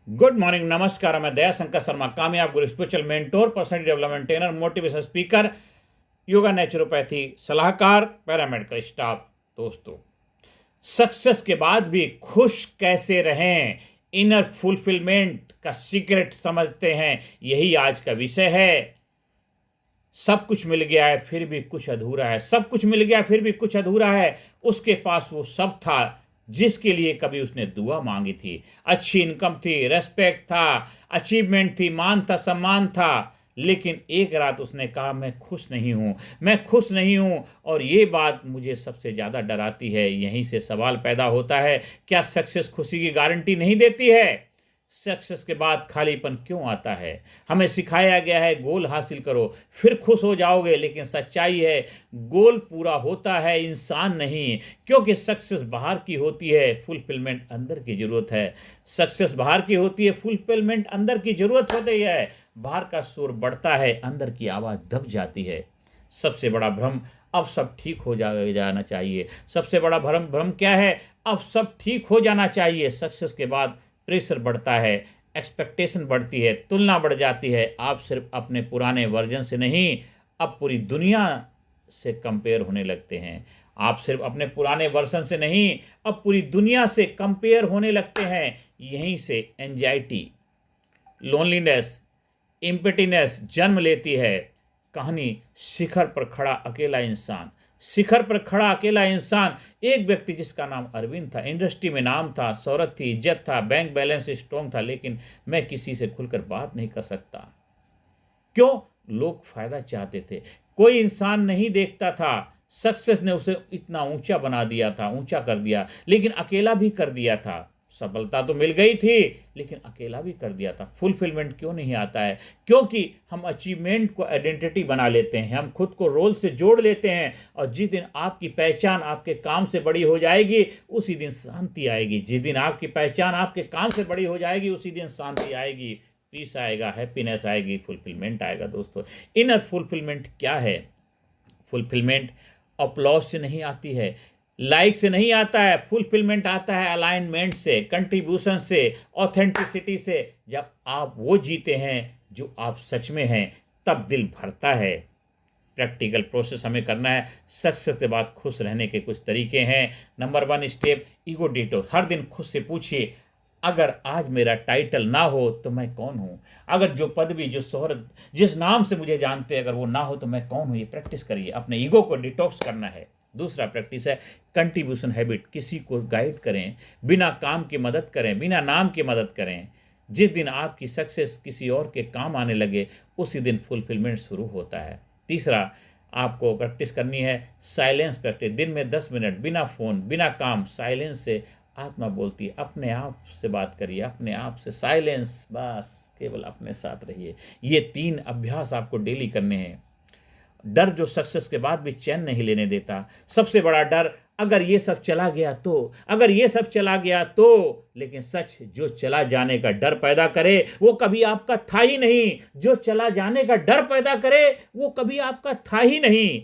Good morning, नमस्कार। मैं दया शंकर शर्मा, कामयाब गुरु, spiritual mentor, personal development trainer, motivation speaker, yoga naturopathy सलाहकार, पैरामेडिकल स्टाफ। दोस्तों, सक्सेस के बाद भी खुश कैसे रहें, इनर फुलफिलमेंट का सीक्रेट समझते हैं, यही आज का विषय है। सब कुछ मिल गया है फिर भी कुछ अधूरा है, सब कुछ मिल गया फिर भी कुछ अधूरा है। उसके पास वो सब था जिसके लिए कभी उसने दुआ मांगी थी। अच्छी इनकम थी, रेस्पेक्ट था, अचीवमेंट थी, मान था, सम्मान था, लेकिन एक रात उसने कहा मैं खुश नहीं हूँ, मैं खुश नहीं हूँ। और ये बात मुझे सबसे ज़्यादा डराती है। यहीं से सवाल पैदा होता है, क्या सक्सेस खुशी की गारंटी नहीं देती है? सक्सेस के बाद खालीपन क्यों आता है? हमें सिखाया गया है गोल हासिल करो फिर खुश हो जाओगे, लेकिन सच्चाई है गोल पूरा होता है, इंसान नहीं। क्योंकि सक्सेस बाहर की होती है, फुलफिलमेंट अंदर की जरूरत है। सक्सेस बाहर की होती है, फुलफिलमेंट अंदर की जरूरत होती है। बाहर का शोर बढ़ता है, अंदर की आवाज़ दब जाती है। सबसे बड़ा भ्रम, अब सब ठीक हो जाना चाहिए। सबसे बड़ा भ्रम भ्रम क्या है? अब सब ठीक हो जाना चाहिए। सक्सेस के बाद प्रेशर बढ़ता है, एक्सपेक्टेशन बढ़ती है, तुलना बढ़ जाती है। आप सिर्फ अपने पुराने वर्जन से नहीं, अब पूरी दुनिया से कंपेयर होने लगते हैं। आप सिर्फ अपने पुराने वर्जन से नहीं, अब पूरी दुनिया से कंपेयर होने लगते हैं। यहीं से एंजाइटी, लोनलीनेस, इम्पिटीनेस जन्म लेती है। कहानी शिखर पर खड़ा अकेला इंसान। शिखर पर खड़ा अकेला इंसान, एक व्यक्ति जिसका नाम अरविंद था, इंडस्ट्री में नाम था, शोहरत थी, इज्जत था, बैंक बैलेंस स्ट्रॉन्ग था, लेकिन मैं किसी से खुलकर बात नहीं कर सकता। क्यों? लोग फायदा चाहते थे, कोई इंसान नहीं देखता था। सक्सेस ने उसे इतना ऊंचा बना दिया था, ऊंचा कर दिया, लेकिन अकेला भी कर दिया था। सफलता तो मिल गई थी, लेकिन अकेला भी कर दिया था। फुलफिलमेंट क्यों नहीं आता है? क्योंकि हम अचीवमेंट को आइडेंटिटी बना लेते हैं, हम खुद को रोल से जोड़ लेते हैं। और जिस दिन आपकी पहचान आपके काम से बड़ी हो जाएगी, उसी दिन शांति आएगी। जिस दिन आपकी पहचान आपके काम से बड़ी हो जाएगी, उसी दिन शांति आएगी, पीस आएगा, हैप्पीनेस आएगी, फुलफिलमेंट आएगा। दोस्तों, इनर फुलफिलमेंट क्या है? फुलफिलमेंट अपलॉज से नहीं आती है, लाइक से नहीं आता है। फुलफिलमेंट आता है अलाइनमेंट से, कंट्रीब्यूशन से, ऑथेंटिसिटी से। जब आप वो जीते हैं जो आप सच में हैं, तब दिल भरता है। प्रैक्टिकल प्रोसेस हमें करना है। सक्सेस के बाद खुश रहने के कुछ तरीके हैं। Number 1 step, ego detox. हर दिन खुद से पूछिए, अगर आज मेरा टाइटल ना हो तो मैं कौन हूँ? अगर जो पदवी, जो शोहरत, जिस नाम से मुझे जानते हैं, अगर वो ना हो तो मैं कौन हूँ? ये प्रैक्टिस करिए, अपने ईगो को डिटॉक्स करना है। दूसरा प्रैक्टिस है कंट्रीब्यूशन हैबिट। किसी को गाइड करें, बिना काम की मदद करें, बिना नाम की मदद करें। जिस दिन आपकी सक्सेस किसी और के काम आने लगे, उसी दिन फुलफिलमेंट शुरू होता है। तीसरा, आपको प्रैक्टिस करनी है साइलेंस प्रैक्टिस। दिन में 10 मिनट बिना फ़ोन, बिना काम, साइलेंस से आत्मा बोलती है। अपने आप से बात करिए, अपने आप से, साइलेंस, बस केवल अपने साथ रहिए। ये 3 अभ्यास आपको डेली करने हैं। डर जो सक्सेस के बाद भी चैन नहीं लेने देता। सबसे बड़ा डर, अगर ये सब चला गया तो, अगर ये सब चला गया तो। लेकिन सच, जो चला जाने का डर पैदा करे वो कभी आपका था ही नहीं। जो चला जाने का डर पैदा करे वो कभी आपका था ही नहीं।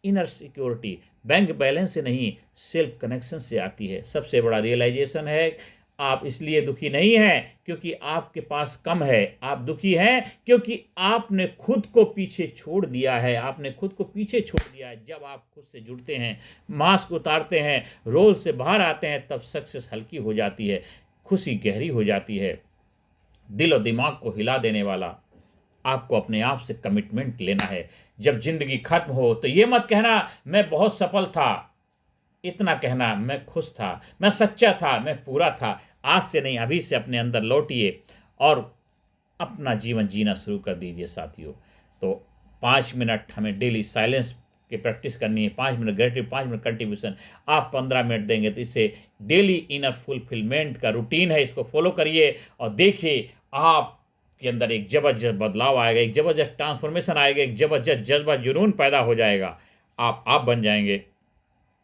इनर सिक्योरिटी बैंक बैलेंस से नहीं, सेल्फ कनेक्शन से आती है। सबसे बड़ा रियलाइजेशन है, आप इसलिए दुखी नहीं हैं क्योंकि आपके पास कम है, आप दुखी हैं क्योंकि आपने खुद को पीछे छोड़ दिया है। आपने खुद को पीछे छोड़ दिया है। जब आप खुद से जुड़ते हैं, मास्क उतारते हैं, रोल से बाहर आते हैं, तब सक्सेस हल्की हो जाती है, खुशी गहरी हो जाती है। दिल और दिमाग को हिला देने वाला, आपको अपने आप से कमिटमेंट लेना है। जब जिंदगी खत्म हो तो ये मत कहना मैं बहुत सफल था, इतना कहना मैं खुश था, मैं सच्चा था, मैं पूरा था। आज से नहीं, अभी से अपने अंदर लौटिए और अपना जीवन जीना शुरू कर दीजिए साथियों। तो 5 मिनट हमें डेली साइलेंस की प्रैक्टिस करनी है। 5 मिनट ग्रेटिव, 5 मिनट कंट्रीब्यूशन। आप 15 मिनट देंगे तो इससे डेली इनर फुलफिलमेंट का रूटीन है, इसको फॉलो करिए और देखिए आप के अंदर एक ज़बरदस्त बदलाव आएगा, एक ज़बरदस्त ट्रांसफॉर्मेशन आएगा, एक ज़बरदस्त जज्बा, जुनून पैदा हो जाएगा। आप बन जाएंगे,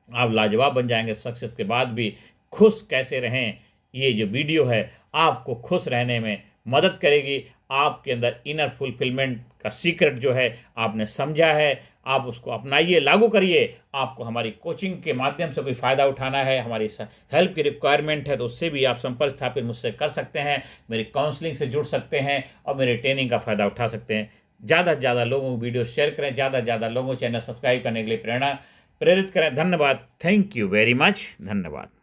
आप लाजवाब बन जाएंगे। सक्सेस के बाद भी खुश कैसे रहें, ये जो वीडियो है आपको खुश रहने में मदद करेगी। आपके अंदर इनर फुलफिलमेंट का सीक्रेट जो है आपने समझा है, आप उसको अपनाइए, लागू करिए। आपको हमारी कोचिंग के माध्यम से कोई फ़ायदा उठाना है, हमारी हेल्प की रिक्वायरमेंट है, तो उससे भी आप संपर्क स्थापित मुझसे कर सकते हैं, मेरी काउंसलिंग से जुड़ सकते हैं और मेरी ट्रेनिंग का फ़ायदा उठा सकते हैं। ज़्यादा से ज़्यादा लोगों को वीडियो शेयर करें, ज़्यादा से ज़्यादा लोगों को चैनल सब्सक्राइब करने के लिए प्रेरित करें। धन्यवाद। Thank you very much. धन्यवाद।